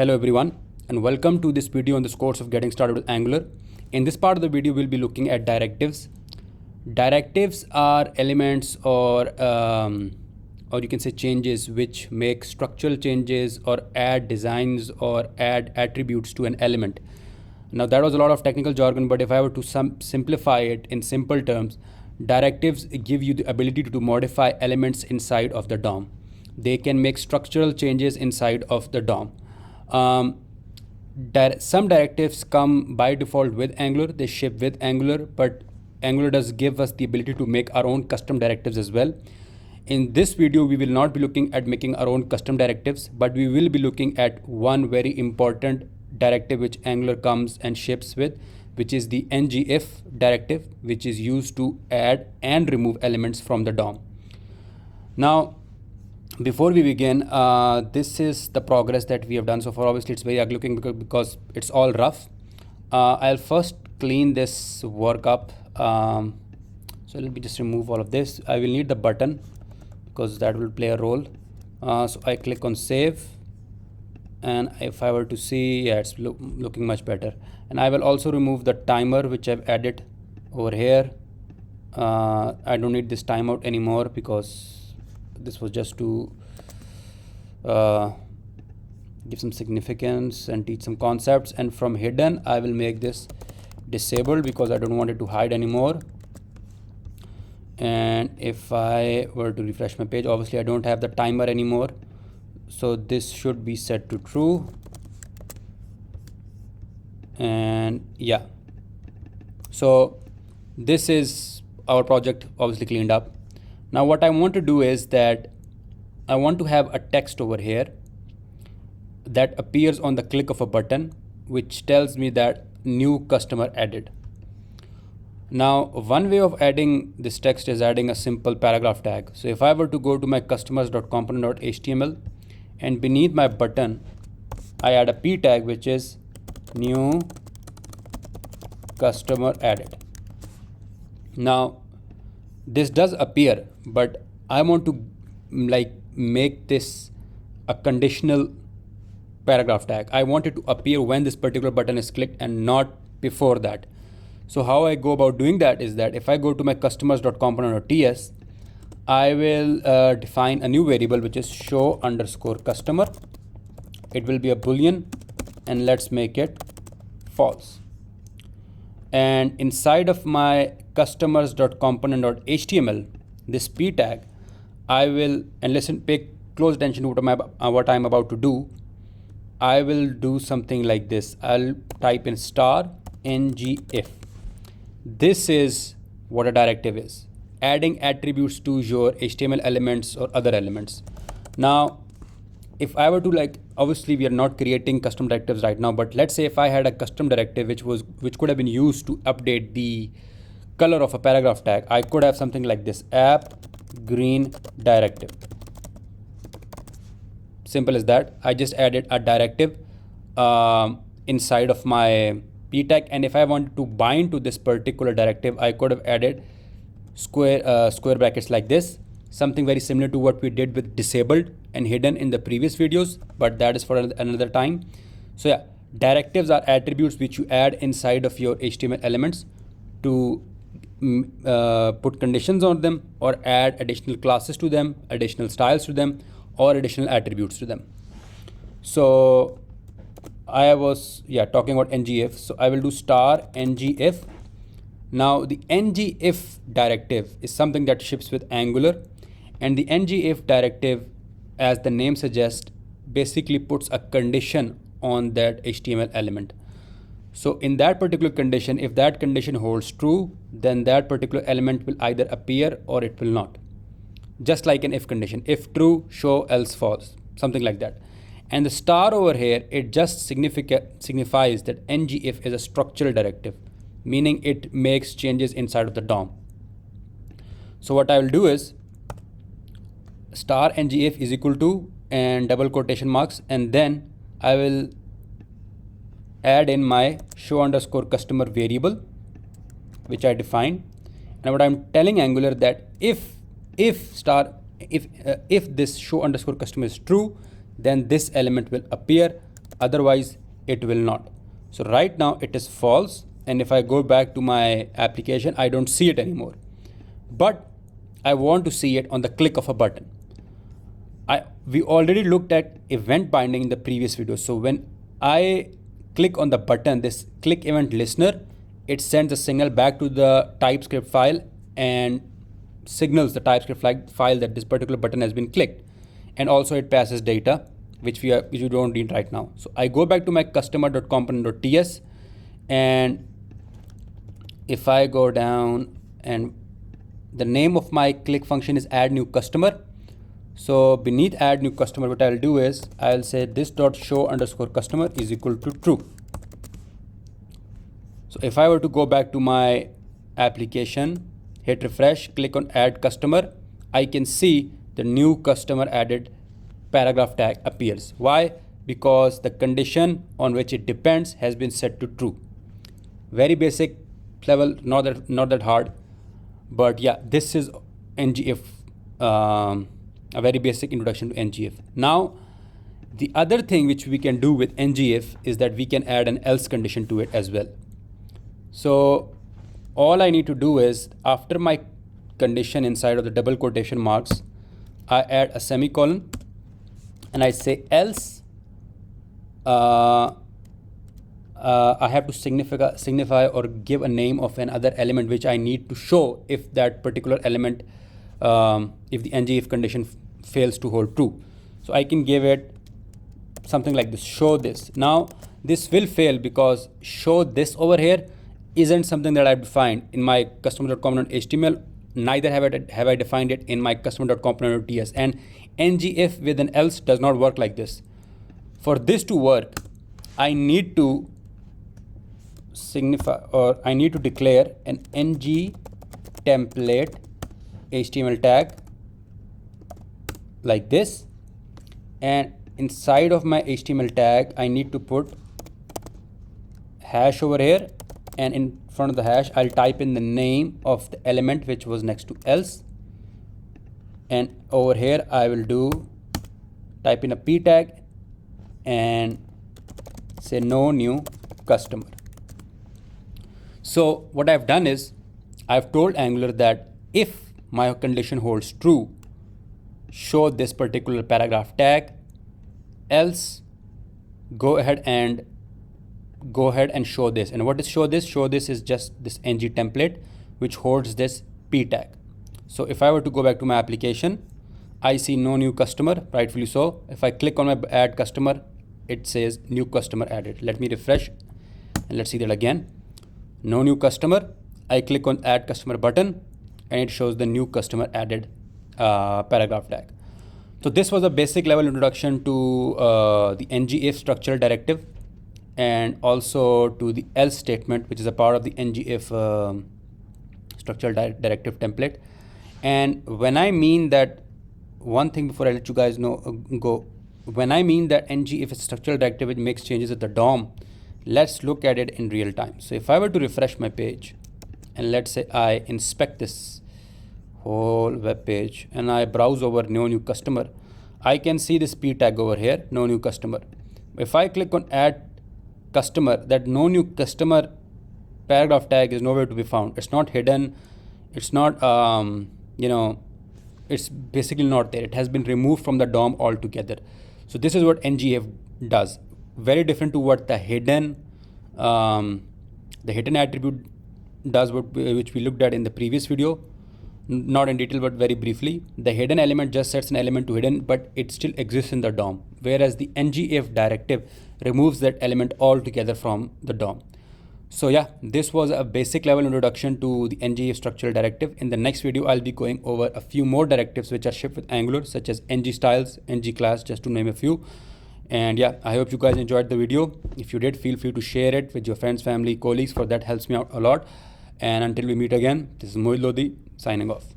Hello everyone, and welcome to this video on this course of getting started with Angular. In this part of the video, we'll be looking at directives. Directives are elements or you can say changes which make structural changes or add designs or add attributes to an element. Now that was a lot of technical jargon, but if I were to simplify it in simple terms, directives give you the ability to modify elements inside of the DOM. They can make structural changes inside of the DOM. Some directives come by default with Angular, they ship with Angular, but Angular does give us the ability to make our own custom directives as well. In this video, we will not be looking at making our own custom directives, but we will be looking at one very important directive which Angular comes and ships with, which is the ngIf directive, which is used to add and remove elements from the DOM. Now, before we begin, this is the progress that we have done so far. Obviously, it's very ugly looking because it's all rough. I'll first clean this work up. So let me just remove all of this. I will need the button because that will play a role. So I click on save. And if I were to see, yeah, it's looking much better. And I will also remove the timer which I've added over here. I don't need this timeout anymore because this was just to give some significance and teach some concepts. And from hidden, I will make this disabled because I don't want it to hide anymore. And if I were to refresh my page, obviously I don't have the timer anymore. So this should be set to true. And yeah, so this is our project obviously cleaned up. Now what I want to do is that I want to have a text over here that appears on the click of a button, which tells me that new customer added. Now, one way of adding this text is adding a simple paragraph tag. So if I were to go to my customers.component.html and beneath my button, I add a p tag, which is new customer added. Now, this does appear, but I want to make this a conditional paragraph tag. I want it to appear when this particular button is clicked and not before that. So how I go about doing that is that if I go to my customers.component.ts, I will define a new variable which is show_customer. It will be a boolean, and let's make it false. And inside of my customers.component.html, this p tag, I will, and listen, pay close attention to what I'm about to do. I will do something like this. I'll type in star ngIf. This is what a directive is: adding attributes to your HTML elements or other elements. Now, if I were to obviously we are not creating custom directives right now, but let's say if I had a custom directive which could have been used to update the color of a paragraph tag, I could have something like this: app green directive. Simple as that. I just added a directive inside of my p tag, and if I wanted to bind to this particular directive, I could have added square brackets like this, something very similar to what we did with disabled and hidden in the previous videos, but that is for another time. So yeah, directives are attributes which you add inside of your HTML elements to put conditions on them or add additional classes to them, additional styles to them, or additional attributes to them. So I was talking about ngIf, so I will do star ngIf. Now the ngIf directive is something that ships with Angular, and the ngIf directive, as the name suggests, basically puts a condition on that HTML element. So in that particular condition, if that condition holds true, then that particular element will either appear or it will not. Just like an if condition: if true, show, else false, something like that. And the star over here, it just signifies that ngIf is a structural directive, meaning it makes changes inside of the DOM. So what I will do is star ngIf is equal to and double quotation marks, and then I will add in my show_customer variable, which I define. And what I'm telling Angular that if this show_customer is true, then this element will appear. otherwise it will not. So right now it is false, and if I go back to my application, I don't see it anymore. But I want to see it on the click of a button. We already looked at event binding in the previous video. So when I click on the button, this click event listener, it sends a signal back to the TypeScript file and signals the TypeScript file that this particular button has been clicked. And also it passes data, which we don't need right now. So I go back to my customer.component.ts, and if I go down, and the name of my click function is add new customer. So beneath add new customer, what I'll do is I'll say this.show_customer is equal to true. So if I were to go back to my application, hit refresh, click on add customer, I can see the new customer added paragraph tag appears. Why? Because the condition on which it depends has been set to true. Very basic level, not that hard, but yeah, this is ngIf, a very basic introduction to ngIf. Now, the other thing which we can do with ngIf is that we can add an else condition to it as well. So all I need to do is, after my condition inside of the double quotation marks, I add a semicolon and I say else. I have to signify or give a name of another element which I need to show if that particular element, if the ngIf condition fails to hold true. So I can give it something like this, show this. Now this will fail because show this over here isn't something that I've defined in my customer.component.html, neither have I defined it in my customer.component.ts, and ngIf with an else does not work like this. For this to work, I need to signify, or I need to declare an ng template HTML tag like this, and inside of my HTML tag I need to put hash over here, and in front of the hash I'll type in the name of the element which was next to else, and over here I will type in a p tag and say no new customer. So what I've done is I've told Angular that if my condition holds true, show this particular paragraph tag, else go ahead and show this. And what is show this? Show this is just this ng template which holds this p tag. So if I were to go back to my application, I see no new customer, rightfully so. If I click on my add customer, it says new customer added. Let me refresh and let's see that again. No new customer. I click on add customer button and it shows the new customer added paragraph tag. So this was a basic level introduction to the ngIf structural directive, and also to the else statement, which is a part of the ngIf structural directive template. And when I mean that, one thing before I let you guys know, when I mean that ngIf is a structural directive which makes changes at the DOM, let's look at it in real time. So if I were to refresh my page, and let's say I inspect this whole web page and I browse over no new customer, I can see this p tag over here, no new customer. If I click on add customer, that no new customer paragraph tag is nowhere to be found. It's not hidden. It's not, it's basically not there. It has been removed from the DOM altogether. So this is what ngIf does. Very different to what the hidden attribute does, which we looked at in the previous video. Not in detail, but very briefly. The hidden element just sets an element to hidden, but it still exists in the DOM. Whereas the ngIf directive removes that element altogether from the DOM. So yeah, this was a basic level introduction to the ngIf structural directive. In the next video, I'll be going over a few more directives which are shipped with Angular, such as ngStyles, ngClass, just to name a few. And yeah, I hope you guys enjoyed the video. If you did, feel free to share it with your friends, family, colleagues, for that helps me out a lot. And until we meet again, this is Mohit Lodi signing off.